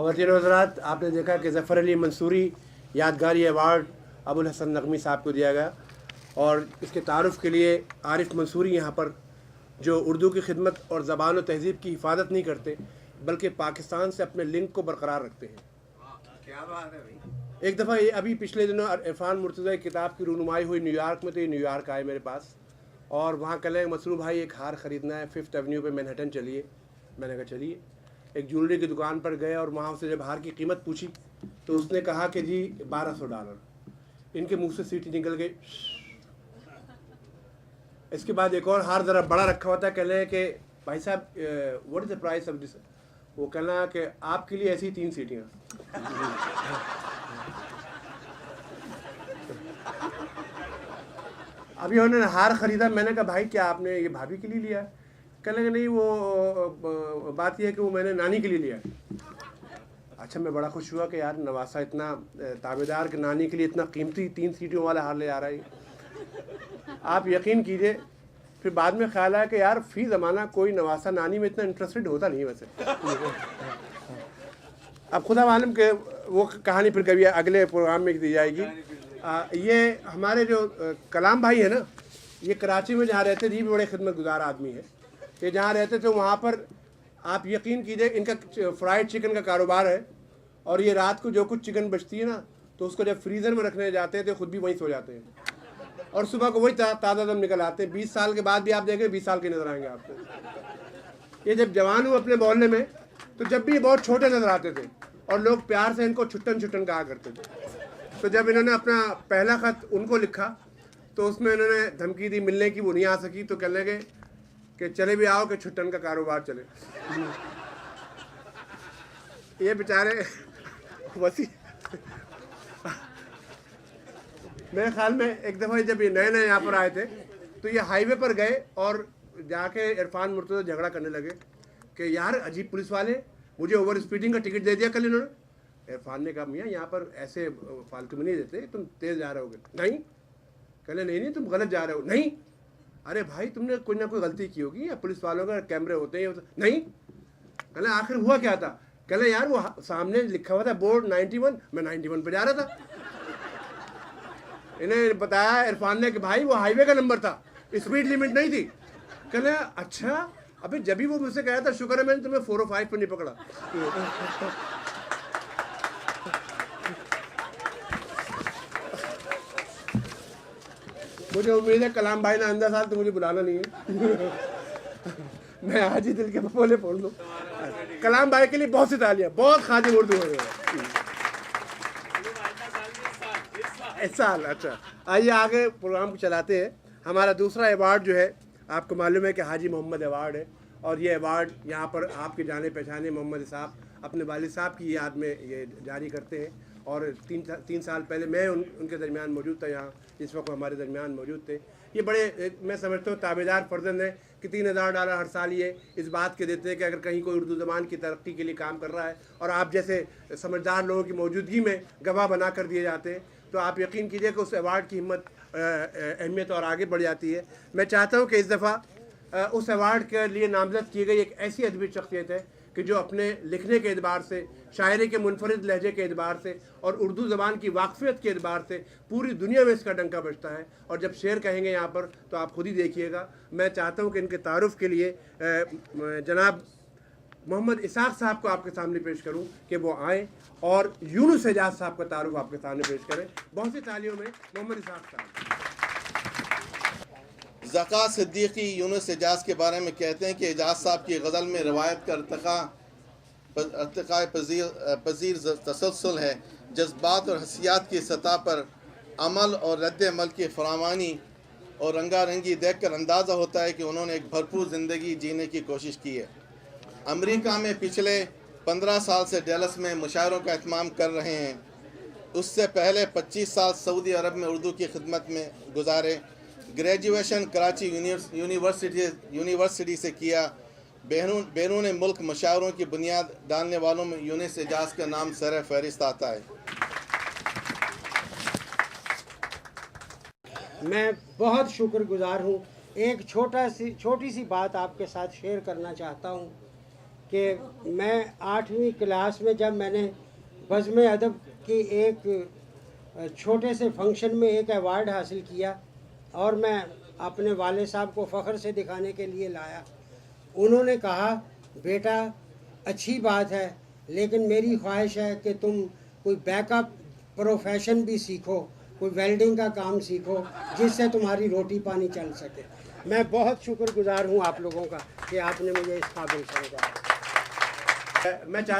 ख़वातीन व हज़रात, आपने देखा कि ज़फ़र अली मंसूरी यादगारी अवार्ड अबुल हसन नक़वी साहब को दिया गया, और इसके तारुफ़ के लिए आरिफ मंसूरी यहाँ पर जो उर्दू की खिदमत और ज़बान और तहज़ीब की हिफाजत नहीं करते बल्कि पाकिस्तान से अपने लिंक को बरकरार रखते हैं। क्या बात है भाई। एक दफ़ा ये अभी पिछले दिनों इरफान मुर्तज़ा की किताब की रूनुमाई हुई न्यूयॉर्क में, तो ये न्यूयॉर्क आए मेरे पास और वहाँ कल मसरूफ़ भाई एक हार ख़रीदना है, 5th एवेन्यू पे मैनहट्टन चलिए। मैंने कहा चलिए। एक ज्वेलरी की दुकान पर गए और वहाँ से जब हार की कीमत पूछी तो उसने कहा कि जी $1200। इनके मुंह से सीटी निकल गई। इसके बाद एक और हार ज़रा बड़ा रखा हुआ था, कह रहे कि भाई साहब what is the price of this. वो कहना कि आपके लिए ऐसी 3 सीटियाँ। अभी उन्होंने हार ख़रीदा, मैंने कहा भाई क्या आपने ये भाभी के लिए लिया है? कहने लगे नहीं, वो बात यह है कि वो मैंने नानी के लिए लिया है। अच्छा, मैं बड़ा खुश हुआ कि यार नवासा इतना ताबेदार कि नानी के लिए इतना कीमती 3 सीटियों वाला हार ले आ रहा है। आप यकीन कीजिए, फिर बाद में ख्याल आया कि यार फ़ी ज़माना कोई नवासा नानी में इतना इंटरेस्टेड होता नहीं वैसे। अब खुदा मालूम कि वो कहानी फिर कभी अगले प्रोग्राम में दी जाएगी। ये हमारे जो कलाम भाई है ना, ये कराची में जहाँ रहते थे, ये भी बड़े खिदमतगुजार आदमी है। कि जहाँ रहते थे वहाँ पर आप यकीन कीजिए इनका फ्राइड चिकन का कारोबार है, और ये रात को जो कुछ चिकन बचती है ना तो उसको जब फ्रीज़र में रखने जाते हैं तो खुद भी वहीं सो जाते हैं, और सुबह को वही ताज़ा दम निकल आते हैं। 20 साल के बाद भी आप देखें 20 साल के नज़र आएंगे आपको। ये जब जवान हुए अपने मोहल्ले में तो जब भी ये बहुत छोटे नज़र आते थे और लोग प्यार से इनको छुट्टन छुट्टन कहा करते थे। तो जब इन्होंने अपना पहला ख़त उनको लिखा तो उसमें इन्होंने धमकी दी मिलने की, वो नहीं आ सकी, तो कहने लगे कि चले भी आओ कि छुट्टन का कारोबार चले। ये बेचारे वसी मेरे ख्याल में एक दफ़ा जब ये नए नए यहाँ पर आए थे तो ये हाईवे पर गए और जाके इरफान मुर्तज़ा झगड़ा करने लगे कि यार अजीब पुलिस वाले, मुझे ओवर स्पीडिंग का टिकट दे दिया कल इन्होंने। इरफान ने कहा मियाँ यहाँ पर ऐसे फालतू में नहीं देते, तुम तेज़ जा रहे होगे। नहीं, कहले नहीं तुम गलत जा रहे हो। नहीं, अरे भाई तुमने कोई ना कोई गलती की होगी, या पुलिस वालों का कैमरे होते हैं। नहीं, कहले आखिर हुआ क्या था? कहले यार वो सामने लिखा हुआ था बोर्ड 91, मैं 91 पे जा रहा था। इन्हें बताया इरफान ने कि भाई वो हाईवे का नंबर था, स्पीड लिमिट नहीं थी। कहले अच्छा, अबे जब भी वो मुझसे कहा था शुक्र है मैंने तुम्हें 405 पर नहीं पकड़ा। मुझे उम्मीद है कलाम भाई ने अंदर साल तो मुझे बुलाना नहीं है। मैं आज ही दिल के बोले बोल दूँ। कलाम भाई के लिए बहुत सी तालियां, बहुत खादिम उर्दू हो रहे हैं इस साल। अच्छा, आइए आगे प्रोग्राम को चलाते हैं। हमारा दूसरा अवार्ड जो है आपको मालूम है कि हाजी मोहम्मद अवार्ड है, और ये अवार्ड यहाँ पर आपके जाने पहचाने मोहम्मद साहब अपने वालिद साहब की याद में ये जारी करते हैं। और तीन साल पहले मैं उनके दरमियान मौजूद था, यहाँ इस वक्त हमारे दरमियान मौजूद थे। ये बड़े मैं समझता हूँ ताबेदार फर्जंद है कि $3000 हर साल ये इस बात के देते हैं कि अगर कहीं कोई उर्दू ज़बान की तरक्की के लिए काम कर रहा है और आप जैसे समझदार लोगों की मौजूदगी में गवाह बना कर दिए जाते हैं, तो आप यकीन कीजिए कि उस अवार्ड की हिम्मत अहमियत और आगे बढ़ जाती है। मैं चाहता हूँ कि इस दफ़ा उस अवार्ड के लिए नामज़द की गई एक ऐसी अदबी शख्सियत है कि जो अपने लिखने के एतबार से, शायरी के मुनफरिद लहजे के एतबार से और उर्दू ज़बान की वाक़फ़ियत के एतबार से पूरी दुनिया में इसका डंका बजता है। और जब शेर कहेंगे यहाँ पर तो आप खुद ही देखिएगा। मैं चाहता हूँ कि इनके तारुफ़ के लिए जनाब मोहम्मद इसाक़ साहब को आपके सामने पेश करूँ कि वो आएँ और यूनुस एजाज साहब का तारुफ़ आपके सामने पेश करें। बहुत सी तालियों में मोहम्मद इसाक़ साहब। ज़का सिद्दीकी यूनुस एजाज के बारे में कहते हैं कि एजाज साहब की गज़ल में रवायत का अर्तक़ा पज़ीर तसलसल है। जज्बात और हसियात की सतह पर अमल और रद्द अमल की फरावानी और रंगारंगी देख कर अंदाज़ा होता है कि उन्होंने एक भरपूर ज़िंदगी जीने की कोशिश की है। अमेरिका में पिछले 15 साल से डैलस में मुशायरों का एहतमाम कर रहे हैं। उससे पहले 25 साल सऊदी अरब में उर्दू की खिदमत में गुजारे। ग्रेजुएशन कराची यूनिवर्सिटी से किया। बैरून मुल्क मुशायरों की बुनियाद डालने वालों में यूनुस एजाज का नाम सर फहरिस्त आता है। मैं बहुत शुक्रगुजार हूँ। एक छोटी सी बात आपके साथ शेयर करना चाहता हूँ کہ میں 8ویں کلاس میں جب میں نے بزم ادب کی ایک چھوٹے سے فنکشن میں ایک ایوارڈ حاصل کیا اور میں اپنے والد صاحب کو فخر سے دکھانے کے لیے لایا. انہوں نے کہا بیٹا اچھی بات ہے لیکن میری خواہش ہے کہ تم کوئی بیک اپ پروفیشن بھی سیکھو, کوئی ویلڈنگ کا کام سیکھو جس سے تمہاری روٹی پانی چل سکے. میں بہت شکر گزار ہوں آپ لوگوں کا کہ آپ نے مجھے اس قابل سمجھا. میں چاہتا